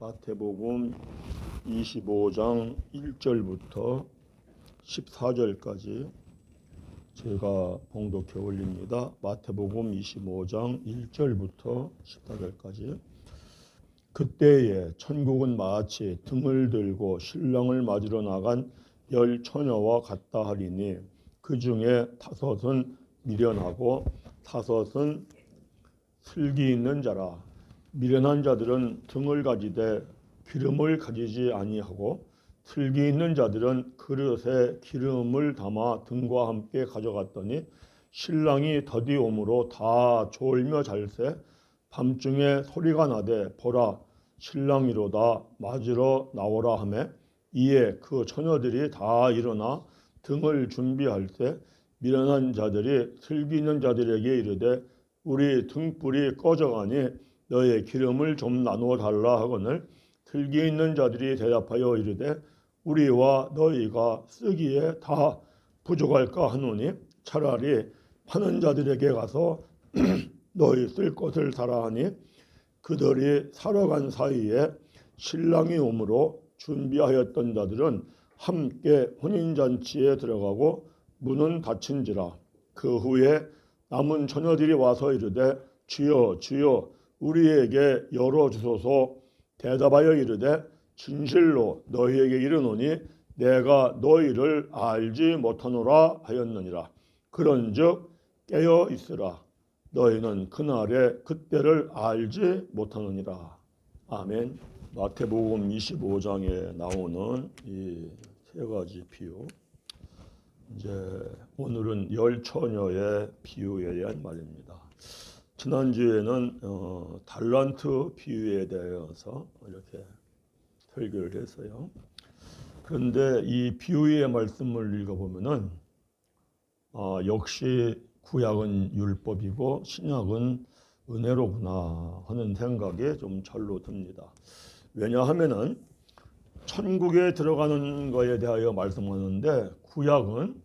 마태복음 25장 1절부터 14절까지 제가 봉독해 올립니다. 마태복음 25장 1절부터 14절까지. 그때에 천국은 마치 등을 들고 신랑을 맞으러 나간 10 처녀와 같다 하리니 그 중에 5은 미련하고 5은 슬기 있는 자라. 미련한 자들은 등을 가지되 기름을 가지지 아니하고 슬기 있는 자들은 그릇에 기름을 담아 등과 함께 가져갔더니 신랑이 더디 오므로 다 졸며 잘세 밤중에 소리가 나되 보라 신랑이로다 맞으러 나오라 하매 이에 그 처녀들이 다 일어나 등을 준비할 때 미련한 자들이 슬기 있는 자들에게 이르되 우리 등불이 꺼져가니 너의 기름을 좀 나누어 달라 하거늘 슬기 있는 자들이 대답하여 이르되 우리와 너희가 쓰기에 다 부족할까 하노니 차라리 파는 자들에게 가서 너희 쓸 것을 사라 하니 그들이 사러 간 사이에 신랑이 오므로 준비하였던 자들은 함께 혼인잔치에 들어가고 문은 닫힌지라. 그 후에 남은 처녀들이 와서 이르되 주여 주여 우리에게 열어주소서. 대답하여 이르되 진실로 너희에게 이르노니 내가 너희를 알지 못하노라 하였느니라. 그런즉 깨어 있으라. 너희는 그날에 그때를 알지 못하느니라. 아멘. 마태복음 25장에 나오는 이 세 가지 비유. 이제 오늘은 10 처녀의 비유에 대한 말입니다. 지난주에는 달란트 비유에 대해서 이렇게 설교를 했어요. 그런데 이 비유의 말씀을 읽어보면은 역시 구약은 율법이고 신약은 은혜로구나 하는 생각이 좀 절로 듭니다. 왜냐하면은 천국에 들어가는 것에 대하여 말씀하는데 구약은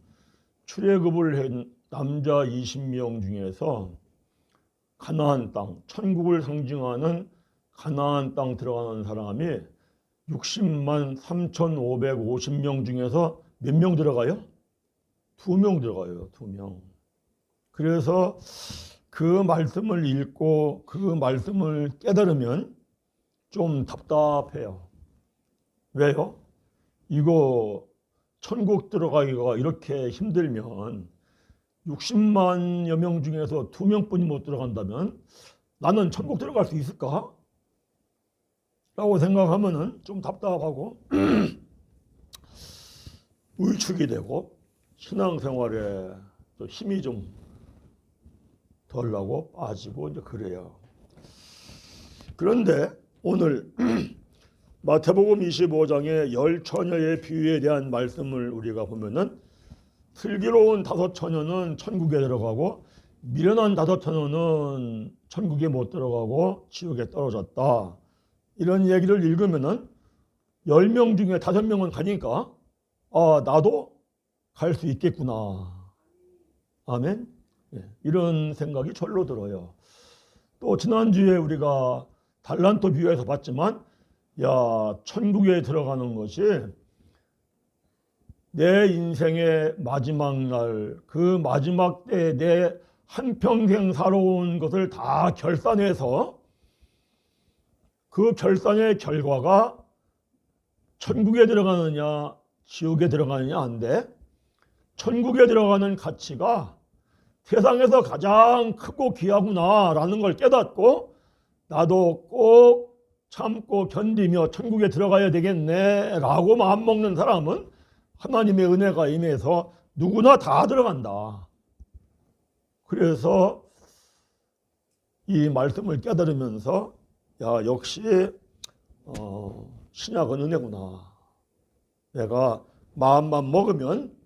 출애굽을 한 남자 20명 중에서 가나안 땅, 천국을 상징하는 가나안 땅 들어가는 사람이 60만 3,550명 중에서 몇 명 들어가요? 2명 들어가요. 2명. 그래서 그 말씀을 읽고 그 말씀을 깨달으면 좀 답답해요. 왜요? 이거 천국 들어가기가 이렇게 힘들면 60만여 명 중에서 2명뿐이 못 들어간다면 나는 천국 들어갈 수 있을까? 라고 생각하면은 좀 답답하고 위축이 되고 신앙생활에 또 힘이 좀 덜 나고 빠지고 이제 그래요. 그런데 오늘 마태복음 25장의 10 처녀의 비유에 대한 말씀을 우리가 보면은 슬기로운 5 처녀는 천국에 들어가고 미련한 5 처녀는 천국에 못 들어가고 지옥에 떨어졌다. 이런 얘기를 읽으면은 10명 중에 5명은 가니까 나도 갈 수 있겠구나. 아멘. 이런 생각이 절로 들어요. 또 지난주에 우리가 달란트 비유에서 봤지만 천국에 들어가는 것이 내 인생의 마지막 날, 그 마지막 때에 내 한평생 살아온 것을 다 결산해서 그 결산의 결과가 천국에 들어가느냐 지옥에 들어가느냐 한데 천국에 들어가는 가치가 세상에서 가장 크고 귀하구나라는 걸 깨닫고 나도 꼭 참고 견디며 천국에 들어가야 되겠네 라고 마음먹는 사람은 하나님의 은혜가 임해서 누구나 다 들어간다. 그래서 이 말씀을 깨달으면서 역시 신약은 은혜구나. 내가 마음만 먹으면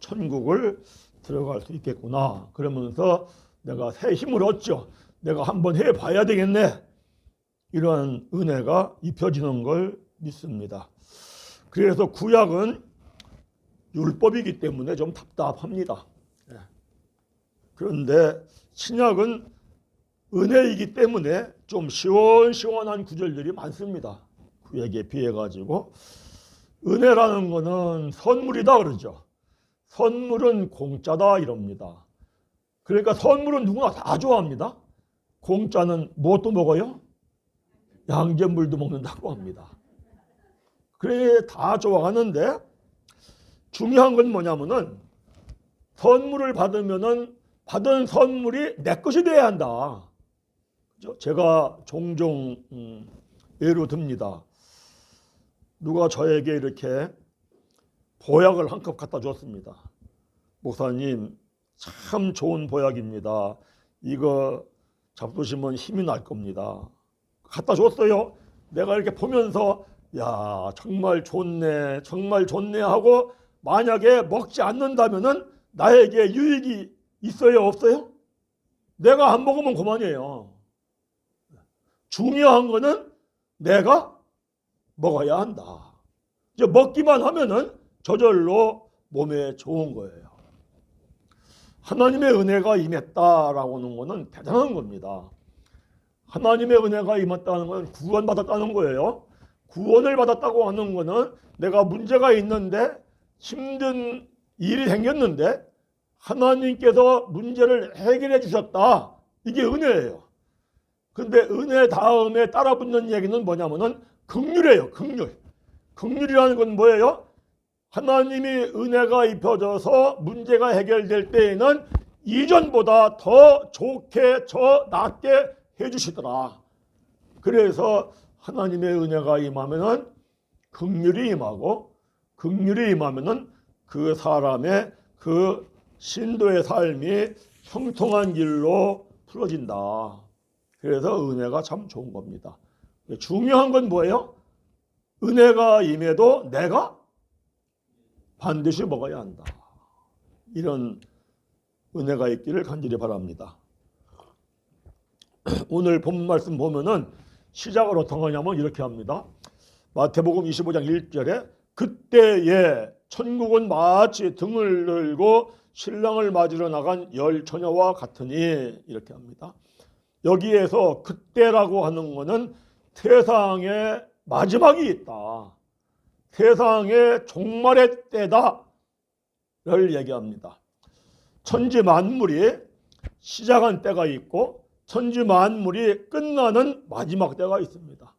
천국을 들어갈 수 있겠구나. 그러면서 내가 새 힘을 얻죠. 내가 한번 해봐야 되겠네. 이런 은혜가 입혀지는 걸 믿습니다. 그래서 구약은 율법이기 때문에 좀 답답합니다. 그런데 신약은 은혜이기 때문에 좀 시원시원한 구절들이 많습니다. 그에게 비해 가지고 은혜라는 거는 선물이다 그러죠. 선물은 공짜다 이럽니다. 그러니까 선물은 누구나 다 좋아합니다. 공짜는 무엇도 먹어요? 양잿물도 먹는다고 합니다. 그래 다 좋아하는데 중요한 건 뭐냐면은 선물을 받으면은 받은 선물이 내 것이 돼야 한다. 제가 종종 예로 듭니다. 누가 저에게 이렇게 보약을 한 컵 갖다 줬습니다. 목사님 참 좋은 보약입니다. 이거 잡수시면 힘이 날 겁니다. 갖다 줬어요. 내가 이렇게 보면서 야 정말 좋네 정말 좋네 하고 만약에 먹지 않는다면은 나에게 유익이 있어요 없어요? 내가 안 먹으면 그만이에요. 중요한 거는 내가 먹어야 한다. 이제 먹기만 하면은 저절로 몸에 좋은 거예요. 하나님의 은혜가 임했다라고 하는 거는 대단한 겁니다. 하나님의 은혜가 임했다는 건 구원받았다는 거예요. 구원을 받았다고 하는 거는 내가 문제가 있는데 힘든 일이 생겼는데 하나님께서 문제를 해결해 주셨다. 이게 은혜예요. 근데 은혜 다음에 따라 붙는 얘기는 뭐냐면은 긍휼이에요. 긍휼. 긍휼이라는 건 뭐예요? 하나님이 은혜가 입혀져서 문제가 해결될 때에는 이전보다 더 좋게 더 낫게 해주시더라. 그래서 하나님의 은혜가 임하면은 긍휼이 임하고 긍휼이 임하면은 그 사람의 그 신도의 삶이 형통한 길로 풀어진다. 그래서 은혜가 참 좋은 겁니다. 중요한 건 뭐예요? 은혜가 임해도 내가 반드시 먹어야 한다. 이런 은혜가 있기를 간절히 바랍니다. 오늘 본 말씀 보면은 시작을 어떻게 하냐면 이렇게 합니다. 마태복음 25장 1절에 그때에 천국은 마치 등을 들고 신랑을 맞으러 나간 열 처녀와 같으니 이렇게 합니다. 여기에서 그때라고 하는 것은 세상의 마지막이 있다. 세상의 종말의 때다를 얘기합니다. 천지 만물이 시작한 때가 있고 천지 만물이 끝나는 마지막 때가 있습니다.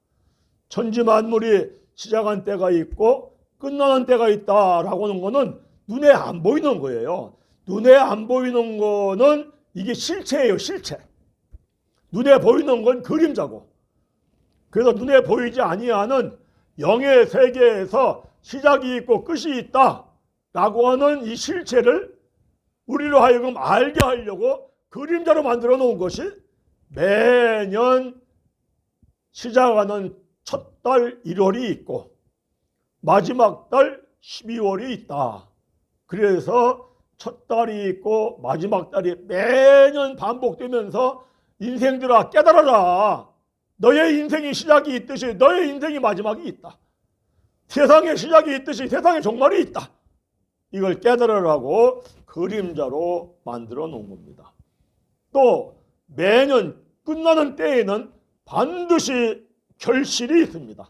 천지 만물이 시작한 때가 있고 끝나는 때가 있다라고 하는 것은 눈에 안 보이는 거예요. 눈에 안 보이는 거는 이게 실체예요. 실체. 눈에 보이는 건 그림자고. 그래서 눈에 보이지 아니하는 영의 세계에서 시작이 있고 끝이 있다라고 하는 이 실체를 우리로 하여금 알게 하려고 그림자로 만들어 놓은 것이 매년 시작하는 첫 달 1월이 있고 마지막 달 12월이 있다. 그래서 첫 달이 있고 마지막 달이 매년 반복되면서 인생들아 깨달아라. 너의 인생이 시작이 있듯이 너의 인생이 마지막이 있다. 세상의 시작이 있듯이 세상의 종말이 있다. 이걸 깨달으라고 그림자로 만들어 놓은 겁니다. 또 매년 끝나는 때에는 반드시 결실이 있습니다.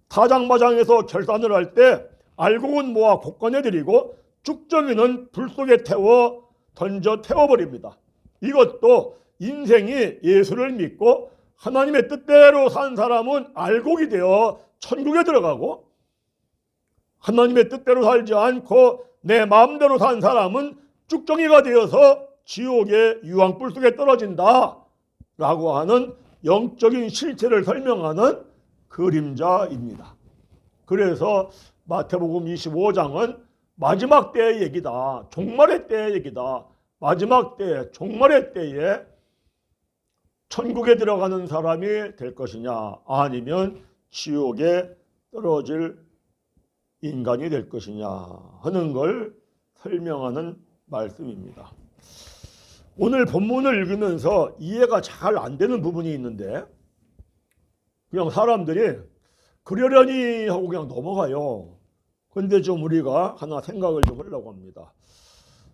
타장마장에서 결산을 할 때 알곡은 모아 곡간에 들이고 쭉정이는 불 속에 태워 던져 태워버립니다. 이것도 인생이 예수를 믿고 하나님의 뜻대로 산 사람은 알곡이 되어 천국에 들어가고 하나님의 뜻대로 살지 않고 내 마음대로 산 사람은 쭉정이가 되어서 지옥의 유황불 속에 떨어진다 라고 하는 영적인 실체를 설명하는 그림자입니다. 그래서 마태복음 25장은 마지막 때의 얘기다. 종말의 때의 얘기다. 마지막 때, 종말의 때에 천국에 들어가는 사람이 될 것이냐 아니면 지옥에 떨어질 인간이 될 것이냐 하는 걸 설명하는 말씀입니다. 오늘 본문을 읽으면서 이해가 잘 안 되는 부분이 있는데 그냥 사람들이 그러려니 하고 그냥 넘어가요. 근데 좀 우리가 하나 생각을 좀 하려고 합니다.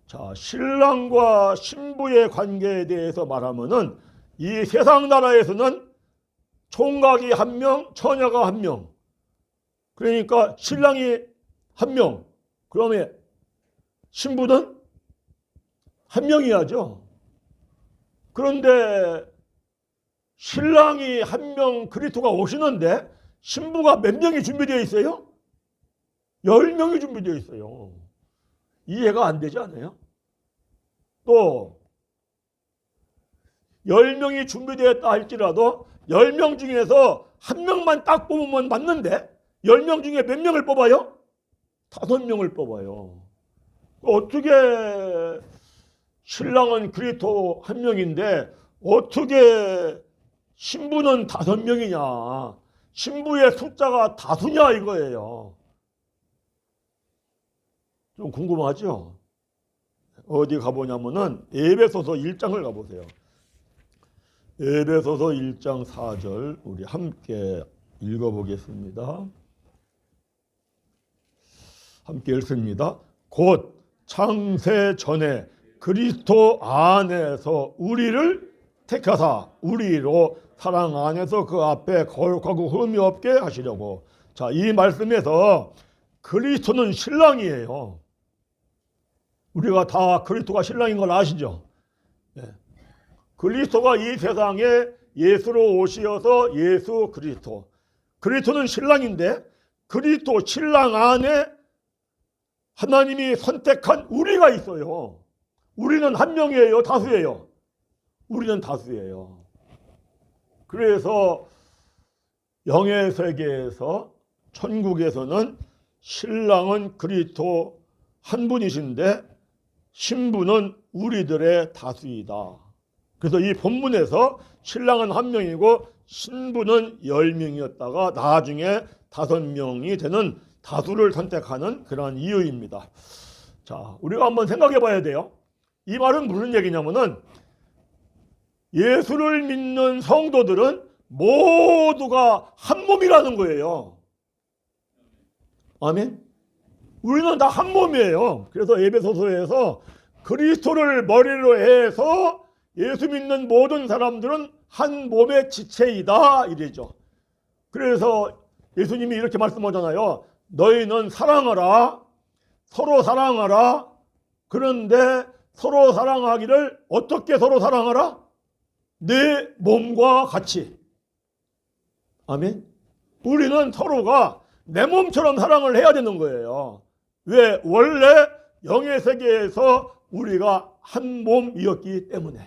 자, 신랑과 신부의 관계에 대해서 말하면은 이 세상 나라에서는 총각이 한 명, 처녀가 한 명. 그러니까 신랑이 한 명. 그러면 신부는 한 명이야죠. 그런데 신랑이 한 명 그리스도가 오시는데 신부가 몇 명이 준비되어 있어요? 10명이 준비되어 있어요. 이해가 안 되지 않아요? 또 10명이 준비되었다 할지라도 10명 중에서 한 명만 딱 뽑으면 맞는데 10명 중에 몇 명을 뽑아요? 5명을 뽑아요. 어떻게 신랑은 그리스도 한 명인데 어떻게 신부는 5명이냐? 신부의 숫자가 다수냐 이거예요. 좀 궁금하죠? 어디 가보냐면은 에베소서 1장을 가보세요. 에베소서 1장 4절 우리 함께 읽어보겠습니다. 함께 읽습니다. 곧 창세 전에 그리스도 안에서 우리를 택하사 우리로 사랑 안에서 그 앞에 거룩하고 흠이 없게 하시려고. 자, 이 말씀에서 그리스도는 신랑이에요. 우리가 다 그리스도가 신랑인 걸 아시죠? 네. 그리스도가 이 세상에 예수로 오시어서 예수 그리스도. 그리스도는 신랑인데 그리스도 신랑 안에 하나님이 선택한 우리가 있어요. 우리는 한 명이에요? 다수예요? 우리는 다수예요. 그래서 영의 세계에서 천국에서는 신랑은 그리스도 한 분이신데 신부는 우리들의 다수이다. 그래서 이 본문에서 신랑은 한 명이고 신부는 10명이었다가 나중에 5명이 되는 다수를 선택하는 그런 이유입니다. 자, 우리가 한번 생각해 봐야 돼요. 이 말은 무슨 얘기냐면은 예수를 믿는 성도들은 모두가 한 몸이라는 거예요. 아멘. 우리는 다 한 몸이에요. 그래서 에베소서에서 그리스도를 머리로 해서 예수 믿는 모든 사람들은 한 몸의 지체이다 이래죠. 그래서 예수님이 이렇게 말씀하잖아요. 너희는 사랑하라. 서로 사랑하라. 그런데 서로 사랑하기를 어떻게 서로 사랑하라? 내 몸과 같이. 아멘. 우리는 서로가 내 몸처럼 사랑을 해야 되는 거예요. 왜? 원래 영의 세계에서 우리가 한 몸이었기 때문에.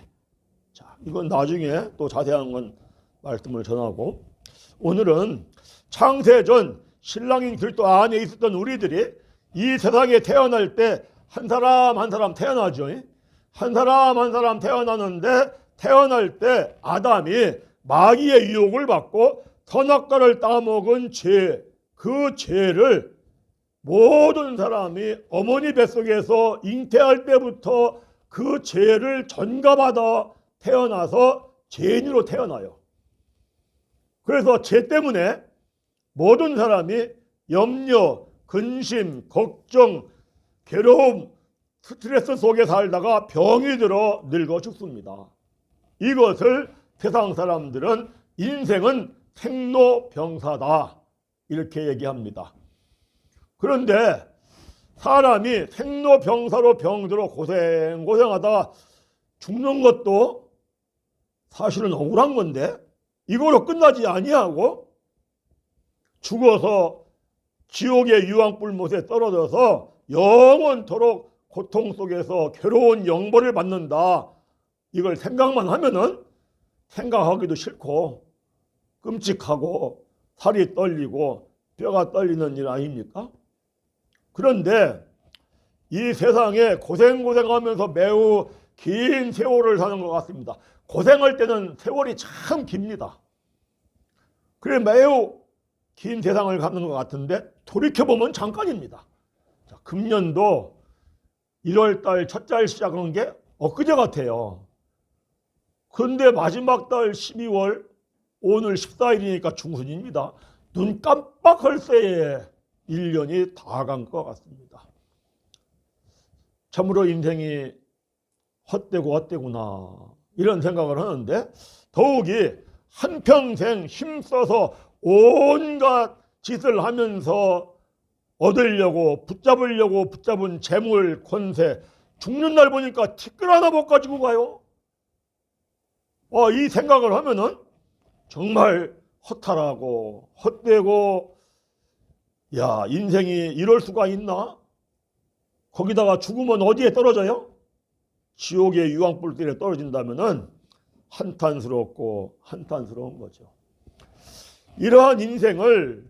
자, 이건 나중에 또 자세한 건 말씀을 전하고, 오늘은 창세전 신랑인 그리스도 안에 있었던 우리들이 이 세상에 태어날 때 한 사람 한 사람 태어나죠. 한 사람 한 사람 태어나는데 태어날 때 아담이 마귀의 유혹을 받고 선악과를 따먹은 죄, 그 죄를 모든 사람이 어머니 뱃속에서 잉태할 때부터 그 죄를 전가받아 태어나서 죄인으로 태어나요. 그래서 죄 때문에 모든 사람이 염려, 근심, 걱정, 괴로움, 스트레스 속에 살다가 병이 들어 늙어 죽습니다. 이것을 세상 사람들은 인생은 생로병사다 이렇게 얘기합니다. 그런데 사람이 생로병사로 병들어 고생하다가 죽는 것도 사실은 억울한 건데 이거로 끝나지 아니하고 죽어서 지옥의 유황불못에 떨어져서 영원토록 고통 속에서 괴로운 영벌을 받는다. 이걸 생각만 하면은 생각하기도 싫고 끔찍하고 살이 떨리고 뼈가 떨리는 일 아닙니까? 그런데 이 세상에 고생하면서 매우 긴 세월을 사는 것 같습니다. 고생할 때는 세월이 참 깁니다. 그래 매우 긴 세상을 가는 것 같은데 돌이켜보면 잠깐입니다. 자, 금년도 1월달 첫 달 시작한 게 엊그제 같아요. 그런데 마지막 달 12월 오늘 14일이니까 중순입니다. 눈 깜빡할 새에 1년이 다 간 것 같습니다. 참으로 인생이 헛되고 헛되구나 이런 생각을 하는데 더욱이 한평생 힘써서 온갖 짓을 하면서 얻으려고 붙잡은 재물, 권세, 죽는 날 보니까 티끌 하나 못 가지고 가요. 이 생각을 하면은 정말 허탈하고 헛되고, 야, 인생이 이럴 수가 있나? 거기다가 죽으면 어디에 떨어져요? 지옥의 유황불길에 떨어진다면은 한탄스러운 거죠. 이러한 인생을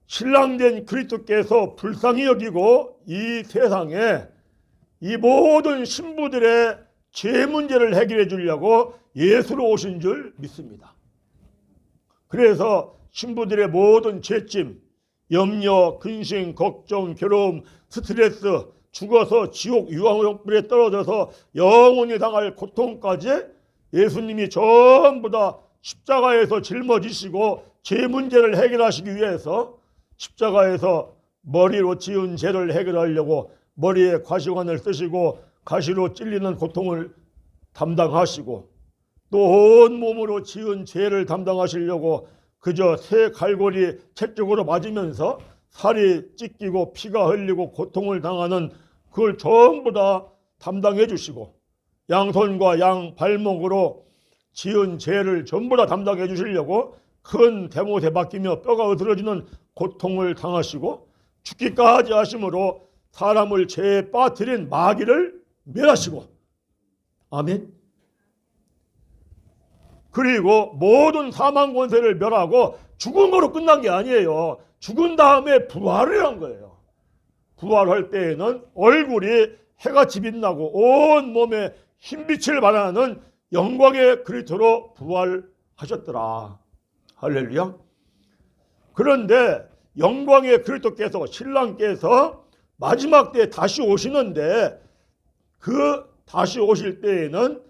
신랑된 그리스도께서 불쌍히 여기고 이 세상에 이 모든 신부들의 죄 문제를 해결해 주려고 예수로 오신 줄 믿습니다. 그래서 신부들의 모든 죄짐, 염려, 근심, 걱정, 괴로움, 스트레스, 죽어서 지옥 유황불에 떨어져서 영원히 당할 고통까지 예수님이 전부 다 십자가에서 짊어지시고 죄 문제를 해결하시기 위해서 십자가에서 머리로 지은 죄를 해결하려고 머리에 가시관을 쓰시고 가시로 찔리는 고통을 담당하시고 또 온 몸으로 지은 죄를 담당하시려고 그저 새 갈고리 채찍으로 맞으면서 살이 찢기고 피가 흘리고 고통을 당하는 그걸 전부 다 담당해 주시고 양손과 양 발목으로 지은 죄를 전부 다 담당해 주시려고 큰 대못에 박히며 뼈가 으스러지는 고통을 당하시고 죽기까지 하심으로 사람을 죄에 빠뜨린 마귀를 멸하시고, 아멘. 그리고 모든 사망 권세를 멸하고 죽은 거로 끝난 게 아니에요. 죽은 다음에 부활을 한 거예요. 부활할 때에는 얼굴이 해같이 빛나고 온 몸에 흰빛을 발하는 영광의 그리스도로 부활하셨더라. 할렐루야. 그런데 영광의 그리스도께서, 신랑께서 마지막 때 다시 오시는데 그 다시 오실 때에는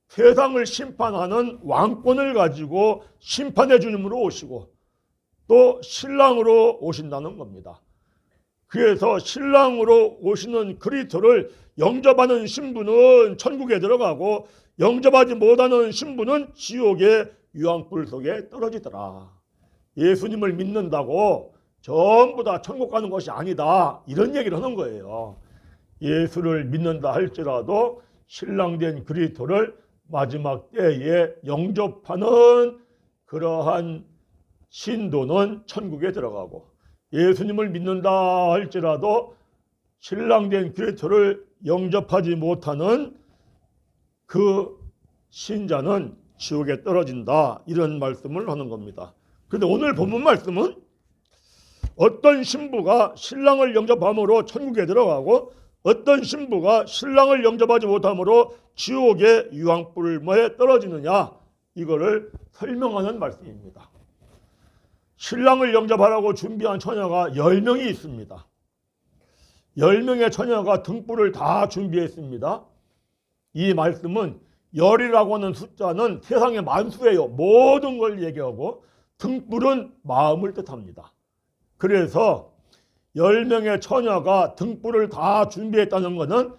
세상을 심판하는 왕권을 가지고 심판해 주님으로 오시고 또 신랑으로 오신다는 겁니다. 그래서 신랑으로 오시는 그리스도를 영접하는 신부는 천국에 들어가고 영접하지 못하는 신부는 지옥의 유황불 속에 떨어지더라. 예수님을 믿는다고 전부 다 천국 가는 것이 아니다, 이런 얘기를 하는 거예요. 예수를 믿는다 할지라도 신랑된 그리스도를 마지막 때에 영접하는 그러한 신도는 천국에 들어가고, 예수님을 믿는다 할지라도 신랑된 그리스도를 영접하지 못하는 그 신자는 지옥에 떨어진다, 이런 말씀을 하는 겁니다. 그런데 오늘 본문 말씀은 어떤 신부가 신랑을 영접함으로 천국에 들어가고 어떤 신부가 신랑을 영접하지 못함으로 지옥의 유황불에 떨어지느냐, 이거를 설명하는 말씀입니다. 신랑을 영접하라고 준비한 처녀가 10명이 있습니다. 10명의 처녀가 등불을 다 준비했습니다. 이 말씀은 열이라고 하는 숫자는 세상의 만수예요. 모든 걸 얘기하고 등불은 마음을 뜻합니다. 그래서 10명의 처녀가 등불을 다 준비했다는 것은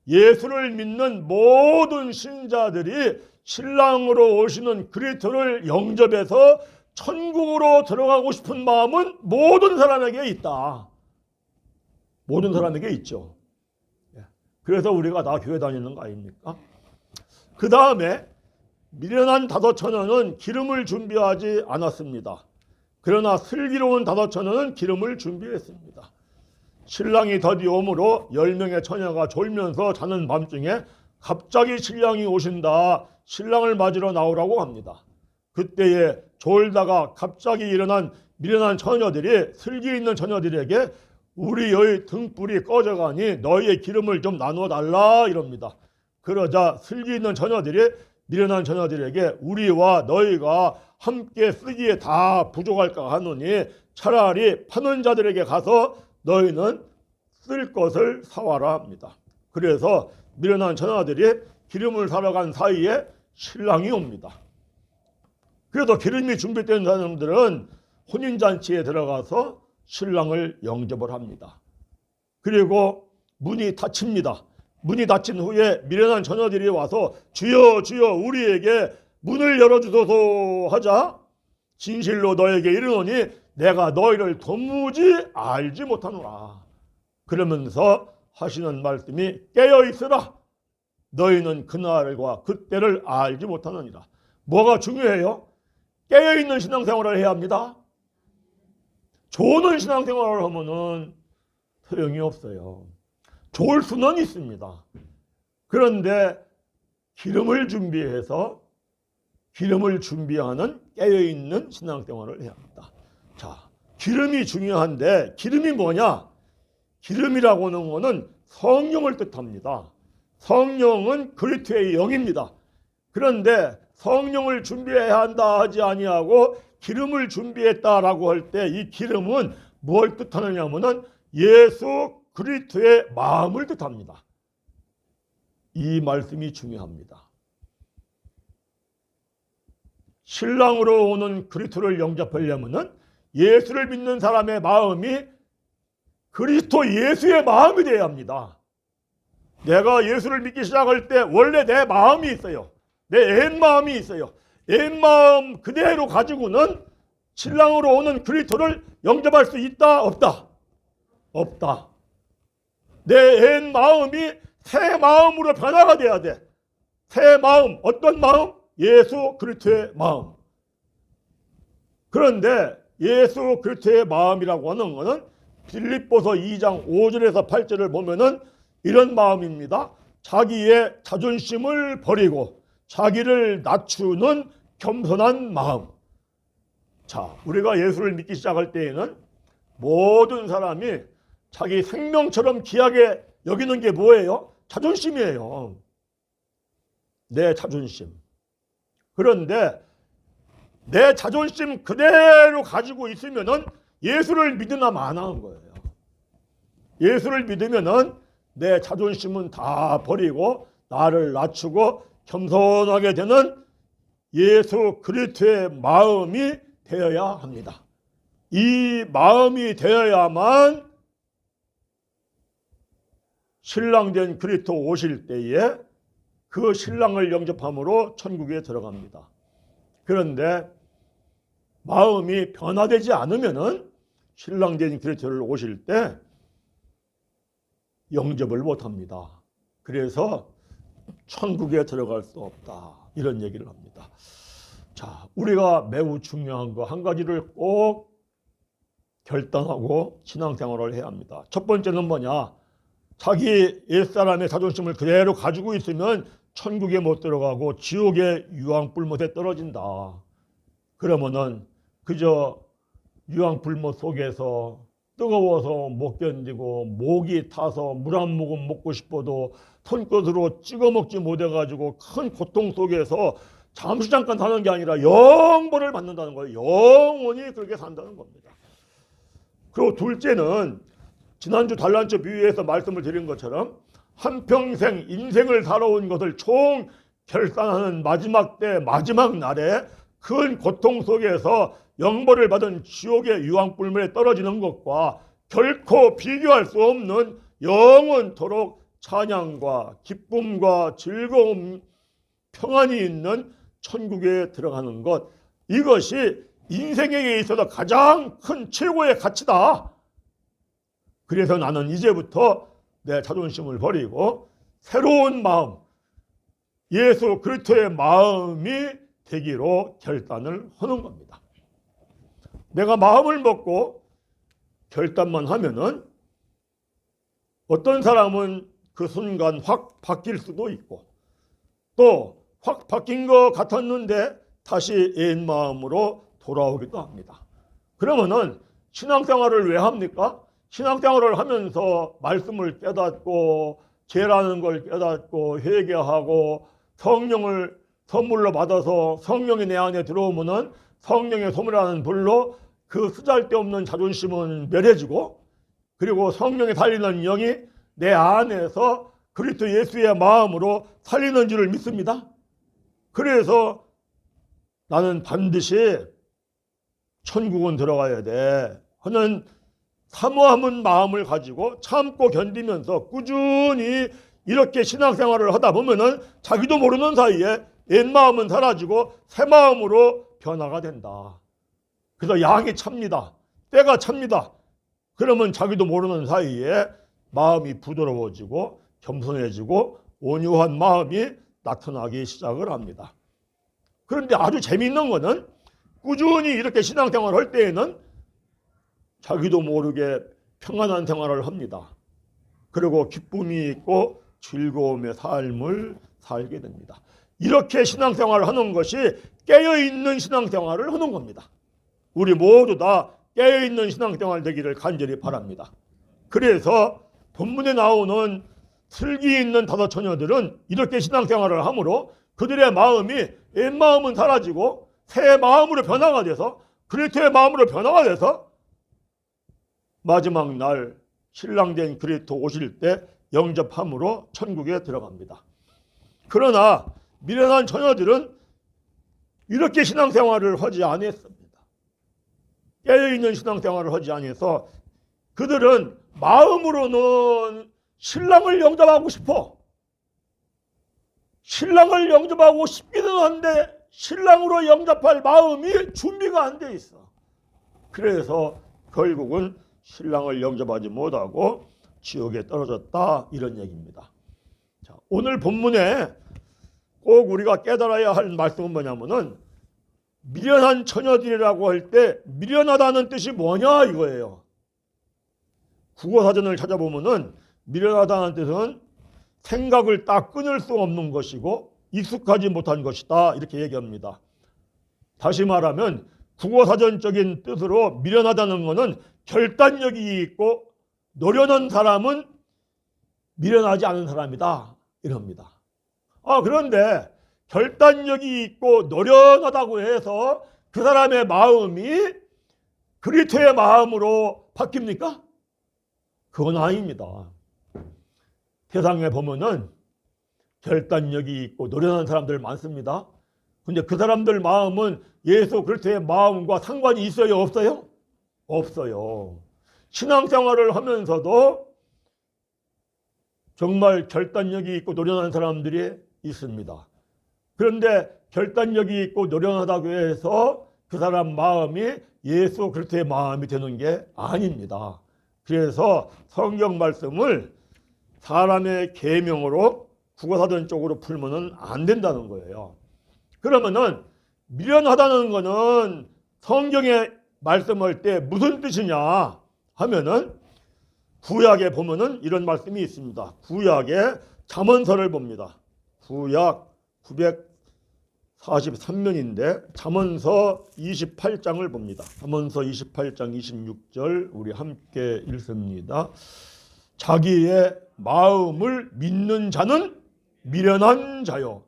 예수를 믿는 모든 신자들이 신랑으로 오시는 그리스도를 영접해서 천국으로 들어가고 싶은 마음은 모든 사람에게 있다. 모든 사람에게 있죠. 그래서 우리가 다 교회 다니는 거 아닙니까? 그 다음에 미련한 5 처녀는 기름을 준비하지 않았습니다. 그러나 슬기로운 5 처녀는 기름을 준비했습니다. 신랑이 더디 오므로 10명의 처녀가 졸면서 자는 밤중에 갑자기 신랑이 오신다, 신랑을 맞으러 나오라고 합니다. 그때에 졸다가 갑자기 일어난 미련한 처녀들이 슬기 있는 처녀들에게 우리의 등불이 꺼져가니 너희의 기름을 좀 나눠달라, 이럽니다. 그러자 슬기 있는 처녀들이 미련한 처녀들에게 우리와 너희가 함께 쓰기에 다 부족할까 하노니 차라리 파는 자들에게 가서 너희는 쓸 것을 사와라 합니다. 그래서 미련한 처녀들이 기름을 사러 간 사이에 신랑이 옵니다. 그래도 기름이 준비된 사람들은 혼인잔치에 들어가서 신랑을 영접을 합니다. 그리고 문이 닫힙니다. 문이 닫힌 후에 미련한 처녀들이 와서 주여 주여 우리에게 문을 열어주소서 하자 진실로 너에게 이르노니 내가 너희를 도무지 알지 못하노라. 그러면서 하시는 말씀이 깨어있으라. 너희는 그날과 그때를 알지 못하느니라. 뭐가 중요해요? 깨어있는 신앙생활을 해야 합니다. 조는 신앙생활을 하면은 소용이 없어요. 좋을 수는 있습니다. 그런데 기름을 준비해서 기름을 준비하는 깨어있는 신앙생활을 해야 합니다. 자, 기름이 중요한데 기름이 뭐냐? 기름이라고 하는 것은 성령을 뜻합니다. 성령은 그리스도의 영입니다. 그런데 성령을 준비해야 한다 하지 아니하고 기름을 준비했다라고 할 때 이 기름은 뭘 뜻하느냐 하면은 예수 그리스도의 마음을 뜻합니다. 이 말씀이 중요합니다. 신랑으로 오는 그리스도를 영접하려면은 예수를 믿는 사람의 마음이 그리스도 예수의 마음이 되어야 합니다. 내가 예수를 믿기 시작할 때 원래 내 마음이 있어요. 내 옛 마음이 있어요. 옛 마음 그대로 가지고는 신랑으로 오는 그리스도를 영접할 수 있다? 없다? 없다. 내 옛 마음이 새 마음으로 변화가 돼야 돼. 새 마음, 어떤 마음? 예수 그리스도의 마음. 그런데 예수 그리스도의 마음이라고 하는 것은 빌립보서 2장 5절에서 8절을 보면은 이런 마음입니다. 자기의 자존심을 버리고 자기를 낮추는 겸손한 마음. 자, 우리가 예수를 믿기 시작할 때에는 모든 사람이 자기 생명처럼 귀하게 여기는 게 뭐예요? 자존심이에요. 내 자존심. 그런데 내 자존심 그대로 가지고 있으면은 예수를 믿으나 마나한 거예요. 예수를 믿으면은 내 자존심은 다 버리고 나를 낮추고 겸손하게 되는 예수 그리스도의 마음이 되어야 합니다. 이 마음이 되어야만 신랑된 그리스도 오실 때에 그 신랑을 영접함으로 천국에 들어갑니다. 그런데 마음이 변화되지 않으면은 신랑된 그리스도를 오실 때 영접을 못합니다. 그래서 천국에 들어갈 수 없다. 이런 얘기를 합니다. 자, 우리가 매우 중요한 거 한 가지를 꼭 결단하고 신앙생활을 해야 합니다. 첫 번째는 뭐냐? 자기 옛사람의 자존심을 그대로 가지고 있으면 천국에 못 들어가고 지옥의 유황불못에 떨어진다. 그러면은 그저 유황불못 속에서 뜨거워서 못 견디고 목이 타서 물 한 모금 먹고 싶어도 손끝으로 찍어 먹지 못해가지고 큰 고통 속에서 잠시 잠깐 사는 게 아니라 영벌을 받는다는 거예요. 영원히 그렇게 산다는 겁니다. 그리고 둘째는 지난주 단란처 비유에서 말씀을 드린 것처럼 한평생 인생을 살아온 것을 총 결산하는 마지막 때 마지막 날에 큰 고통 속에서 영벌을 받은 지옥의 유황불물에 떨어지는 것과 결코 비교할 수 없는 영원토록 찬양과 기쁨과 즐거움, 평안이 있는 천국에 들어가는 것, 이것이 인생에 있어서 가장 큰 최고의 가치다. 그래서 나는 이제부터 내 자존심을 버리고 새로운 마음, 예수 그리스도의 마음이 되기로 결단을 하는 겁니다. 내가 마음을 먹고 결단만 하면은 어떤 사람은 그 순간 확 바뀔 수도 있고 또 확 바뀐 것 같았는데 다시 옛 마음으로 돌아오기도 합니다. 그러면은 신앙생활을 왜 합니까? 신앙생활을 하면서 말씀을 깨닫고 죄라는 걸 깨닫고 회개하고 성령을 선물로 받아서 성령이 내 안에 들어오면은 성령의 소문이라는 불로 그 쓰잘데없는 자존심은 멸해지고 그리고 성령이 살리는 영이 내 안에서 그리스도 예수의 마음으로 살리는 줄을 믿습니다. 그래서 나는 반드시 천국은 들어가야 돼 하는 사모함은 마음을 가지고 참고 견디면서 꾸준히 이렇게 신앙생활을 하다 보면은 자기도 모르는 사이에 옛 마음은 사라지고 새 마음으로 변화가 된다. 그래서 양이 찹니다. 때가 찹니다. 그러면 자기도 모르는 사이에 마음이 부드러워지고 겸손해지고 온유한 마음이 나타나기 시작을 합니다. 그런데 아주 재미있는 거는 꾸준히 이렇게 신앙생활을 할 때에는 자기도 모르게 평안한 생활을 합니다. 그리고 기쁨이 있고 즐거움의 삶을 살게 됩니다. 이렇게 신앙생활을 하는 것이 깨어있는 신앙생활을 하는 겁니다. 우리 모두 다 깨어있는 신앙생활 되기를 간절히 바랍니다. 그래서 본문에 나오는 슬기 있는 다섯 처녀들은 이렇게 신앙생활을 하므로 그들의 마음이 옛 마음은 사라지고 새 마음으로 변화가 돼서 그리스도의 마음으로 변화가 돼서 마지막 날 신랑된 그리스도 오실 때 영접함으로 천국에 들어갑니다. 그러나 미련한 처녀들은 이렇게 신앙생활을 하지 않았습니다. 깨어있는 신앙생활을 하지 않아서 그들은 마음으로는 신랑을 영접하고 싶어. 신랑을 영접하고 싶기는 한데 신랑으로 영접할 마음이 준비가 안 돼 있어. 그래서 결국은 신랑을 영접하지 못하고 지옥에 떨어졌다, 이런 얘기입니다. 자, 오늘 본문에 꼭 우리가 깨달아야 할 말씀은 뭐냐면은 미련한 처녀들이라고 할 때 미련하다는 뜻이 뭐냐 이거예요. 국어사전을 찾아보면은 미련하다는 뜻은 생각을 딱 끊을 수 없는 것이고 익숙하지 못한 것이다, 이렇게 얘기합니다. 다시 말하면 국어사전적인 뜻으로 미련하다는 것은 결단력이 있고 노련한 사람은 미련하지 않은 사람이다, 이럽니다. 그런데 결단력이 있고 노련하다고 해서 그 사람의 마음이 그리스도의 마음으로 바뀝니까? 그건 아닙니다. 세상에 보면은 결단력이 있고 노련한 사람들 많습니다. 근데 그 사람들 마음은 예수 그리스도의 마음과 상관이 있어요, 없어요? 없어요. 신앙생활을 하면서도 정말 결단력이 있고 노련한 사람들이 있습니다. 그런데 결단력이 있고 노련하다고 해서 그 사람 마음이 예수 그리스도의 마음이 되는 게 아닙니다. 그래서 성경 말씀을 사람의 계명으로 국어사전 쪽으로 풀면은 안 된다는 거예요. 그러면은 미련하다는 거는 성경에 말씀할 때 무슨 뜻이냐 하면은 구약에 보면은 이런 말씀이 있습니다. 구약의 잠언서를 봅니다. 구약 943면인데 잠언서 28장을 봅니다. 잠언서 28장 26절 우리 함께 읽습니다. 자기의 마음을 믿는 자는 미련한 자요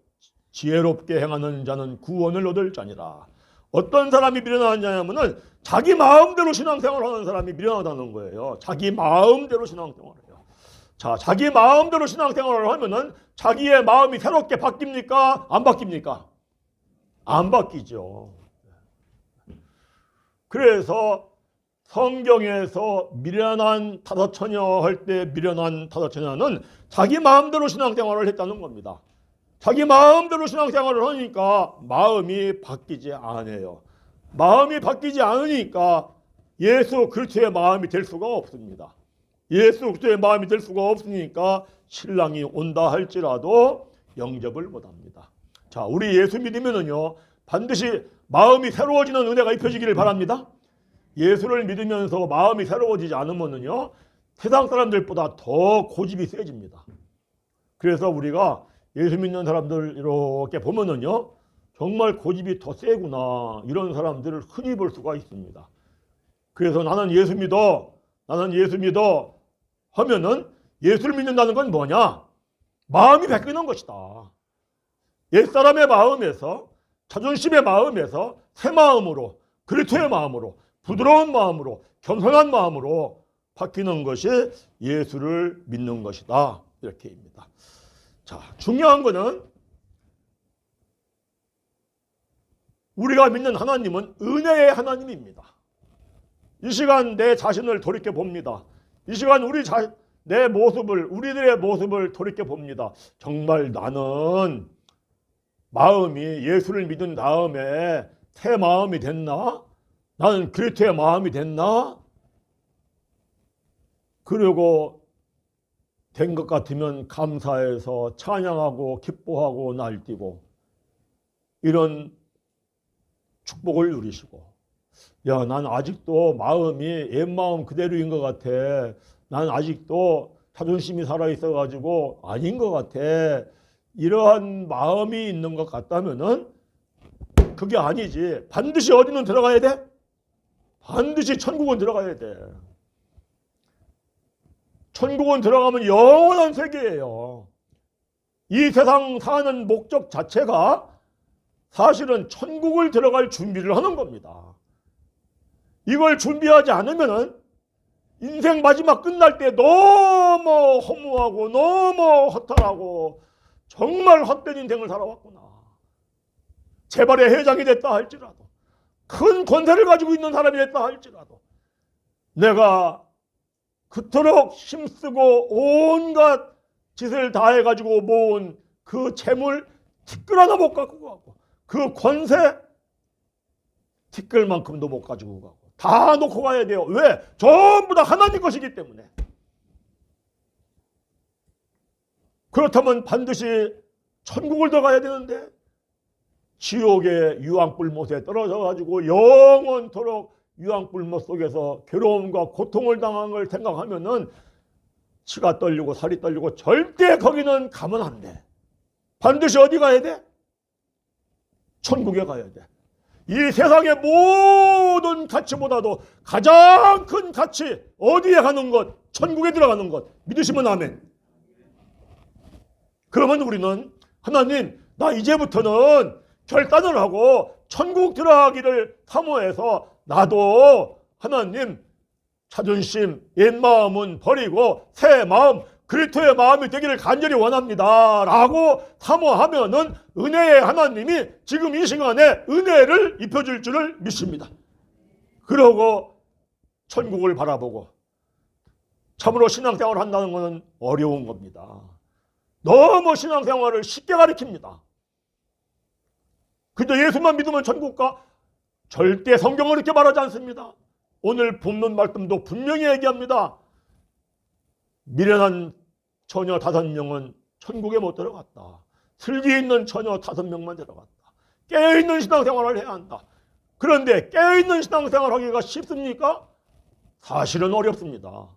지혜롭게 행하는 자는 구원을 얻을 자니라. 어떤 사람이 미련한 자냐면은 자기 마음대로 신앙생활을 하는 사람이 미련하다는 거예요. 자기 마음대로 신앙생활을 해요. 자, 자기 마음대로 신앙생활을 하면은 자기의 마음이 새롭게 바뀝니까? 안 바뀝니까? 안 바뀌죠. 그래서 성경에서 미련한 다섯 처녀 할 때 미련한 다섯 처녀는 자기 마음대로 신앙생활을 했다는 겁니다. 자기 마음대로 신앙생활을 하니까 마음이 바뀌지 않아요. 마음이 바뀌지 않으니까 예수 그리스도의 마음이 될 수가 없습니다. 예수 그리스도의 마음이 될 수가 없으니까 신랑이 온다 할지라도 영접을 못합니다. 자, 우리 예수 믿으면은요 반드시 마음이 새로워지는 은혜가 입혀지기를 바랍니다. 예수를 믿으면서 마음이 새로워지지 않으면은요 세상 사람들보다 더 고집이 세집니다. 그래서 우리가 예수 믿는 사람들 이렇게 보면은요 정말 고집이 더 세구나 이런 사람들을 흔히 볼 수가 있습니다. 그래서 나는 예수 믿어 하면은 예수를 믿는다는 건 뭐냐? 마음이 바뀌는 것이다. 옛사람의 마음에서 자존심의 마음에서 새 마음으로 그리스도의 마음으로 부드러운 마음으로 겸손한 마음으로 바뀌는 것이 예수를 믿는 것이다. 이렇게입니다. 자, 중요한 거는 우리가 믿는 하나님은 은혜의 하나님입니다. 이 시간 내 자신을 돌이켜 봅니다. 이 시간 우리들의 모습을 돌이켜 봅니다. 정말 나는 마음이 예수를 믿은 다음에 새 마음이 됐나? 나는 그리스도의 마음이 됐나? 그리고 된 것 같으면 감사해서 찬양하고 기뻐하고 날뛰고 이런 축복을 누리시고, 야, 난 아직도 마음이 옛 마음 그대로인 것 같아. 난 아직도 자존심이 살아있어가지고 아닌 것 같아. 이러한 마음이 있는 것 같다면은 그게 아니지. 반드시 어디는 들어가야 돼? 반드시 천국은 들어가야 돼. 천국은 들어가면 영원한 세계예요. 이 세상 사는 목적 자체가 사실은 천국을 들어갈 준비를 하는 겁니다. 이걸 준비하지 않으면은 인생 마지막 끝날 때 너무 허무하고 너무 허탈하고 정말 헛된 인생을 살아왔구나. 재벌의 회장이 됐다 할지라도, 큰 권세를 가지고 있는 사람이 됐다 할지라도, 내가 그토록 힘쓰고 온갖 짓을 다 해가지고 모은 그 재물 티끌 하나 못 갖고 가고, 그 권세 티끌만큼도 못 가지고 가고 다 놓고 가야 돼요. 왜? 전부 다 하나님 것이기 때문에. 그렇다면 반드시 천국을 들어가야 되는데 지옥의 유황불못에 떨어져가지고 영원토록 유황불못 속에서 괴로움과 고통을 당한 걸 생각하면은 치가 떨리고 살이 떨리고 절대 거기는 가면 안 돼. 반드시 어디 가야 돼? 천국에 가야 돼. 이 세상의 모든 가치보다도 가장 큰 가치, 어디에 가는 것? 천국에 들어가는 것. 믿으시면 아멘. 그러면 우리는 하나님, 나 이제부터는 결단을 하고 천국 들어가기를 사모해서 나도 하나님 자존심, 옛 마음은 버리고 새 마음, 그리스도의 마음이 되기를 간절히 원합니다 라고 사모하면은 은혜의 하나님이 지금 이 시간에 은혜를 입혀줄 줄을 믿습니다. 그러고 천국을 바라보고 참으로 신앙생활을 한다는 것은 어려운 겁니다. 너무 신앙생활을 쉽게 가르칩니다. 그저 예수만 믿으면 천국 가? 절대 성경은 이렇게 말하지 않습니다. 오늘 본문 말씀도 분명히 얘기합니다. 미련한 처녀 5명은 천국에 못 들어갔다. 슬기 있는 처녀 5명만 들어갔다. 깨어있는 신앙생활을 해야 한다. 그런데 깨어있는 신앙생활 하기가 쉽습니까? 사실은 어렵습니다.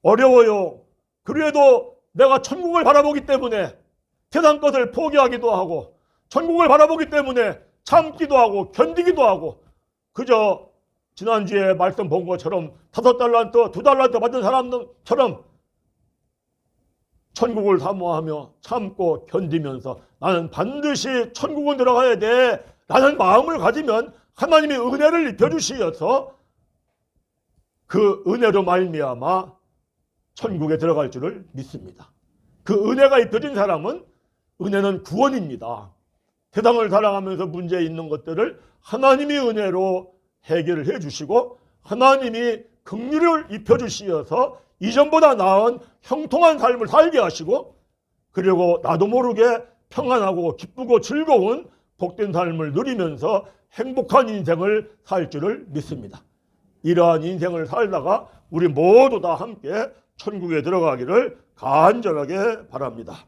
어려워요. 그래도 내가 천국을 바라보기 때문에 세상 것을 포기하기도 하고, 천국을 바라보기 때문에 참기도 하고 견디기도 하고, 그저 지난주에 말씀 본 것처럼 5달란트, 2달란트 받은 사람처럼 천국을 사모하며 참고 견디면서 나는 반드시 천국은 들어가야 돼 라는 마음을 가지면 하나님이 은혜를 입혀주시어서 그 은혜로 말미암아 천국에 들어갈 줄을 믿습니다. 그 은혜가 입혀진 사람은, 은혜는 구원입니다. 세상을 살아가면서 문제 있는 것들을 하나님이 은혜로 해결을 해주시고 하나님이 긍휼을 입혀주시어서 이전보다 나은 형통한 삶을 살게 하시고, 그리고 나도 모르게 평안하고 기쁘고 즐거운 복된 삶을 누리면서 행복한 인생을 살 줄을 믿습니다. 이러한 인생을 살다가 우리 모두 다 함께 천국에 들어가기를 간절하게 바랍니다.